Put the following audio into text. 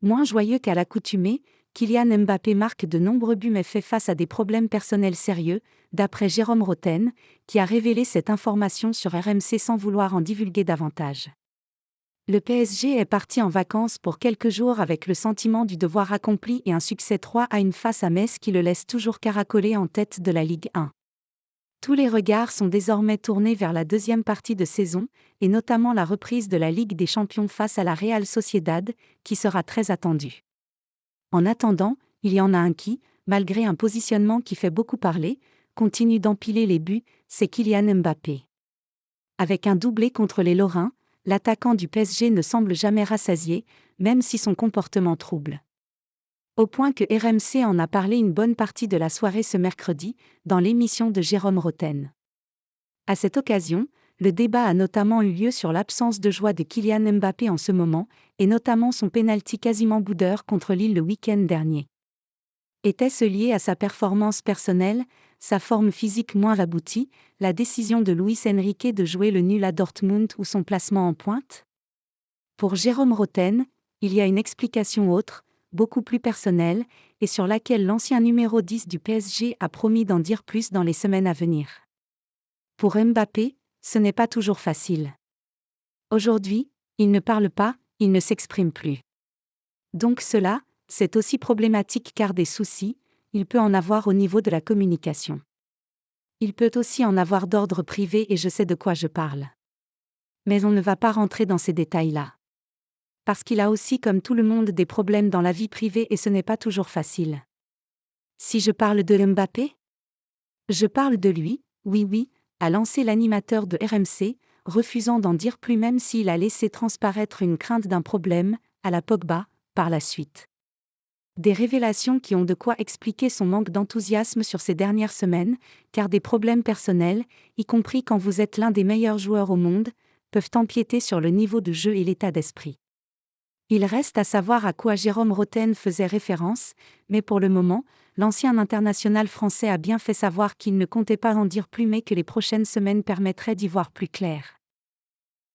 Moins joyeux qu'à l'accoutumée, Kylian Mbappé marque de nombreux buts mais fait face à des problèmes personnels sérieux, d'après Jérôme Rotten, qui a révélé cette information sur RMC sans vouloir en divulguer davantage. Le PSG est parti en vacances pour quelques jours avec le sentiment du devoir accompli et un succès 3-1 face à Metz qui le laisse toujours caracoler en tête de la Ligue 1. Tous les regards sont désormais tournés vers la deuxième partie de saison, et notamment la reprise de la Ligue des Champions face à la Real Sociedad, qui sera très attendue. En attendant, il y en a un qui, malgré un positionnement qui fait beaucoup parler, continue d'empiler les buts, c'est Kylian Mbappé. Avec un doublé contre les Lorrains, l'attaquant du PSG ne semble jamais rassasié, même si son comportement trouble. Au point que RMC en a parlé une bonne partie de la soirée ce mercredi, dans l'émission de Jérôme Rotten. À cette occasion, le débat a notamment eu lieu sur l'absence de joie de Kylian Mbappé en ce moment, et notamment son pénalty quasiment boudeur contre Lille le week-end dernier. Était-ce lié à sa performance personnelle, sa forme physique moins aboutie, la décision de Luis Enrique de jouer le nul à Dortmund ou son placement en pointe ? Pour Jérôme Rotten, il y a une explication autre, beaucoup plus personnelle, et sur laquelle l'ancien numéro 10 du PSG a promis d'en dire plus dans les semaines à venir. Pour Mbappé, ce n'est pas toujours facile. Aujourd'hui, il ne parle pas, il ne s'exprime plus. Donc cela, c'est aussi problématique car des soucis, il peut en avoir au niveau de la communication. Il peut aussi en avoir d'ordre privé et je sais de quoi je parle. Mais on ne va pas rentrer dans ces détails-là. Parce qu'il a aussi comme tout le monde des problèmes dans la vie privée et ce n'est pas toujours facile. Si je parle de Mbappé ? Je parle de lui, oui, a lancé l'animateur de RMC, refusant d'en dire plus même s'il a laissé transparaître une crainte d'un problème, à la Pogba, par la suite. Des révélations qui ont de quoi expliquer son manque d'enthousiasme sur ces dernières semaines, car des problèmes personnels, y compris quand vous êtes l'un des meilleurs joueurs au monde, peuvent empiéter sur le niveau de jeu et l'état d'esprit. Il reste à savoir à quoi Jérôme Rotten faisait référence, mais pour le moment, l'ancien international français a bien fait savoir qu'il ne comptait pas en dire plus mais que les prochaines semaines permettraient d'y voir plus clair.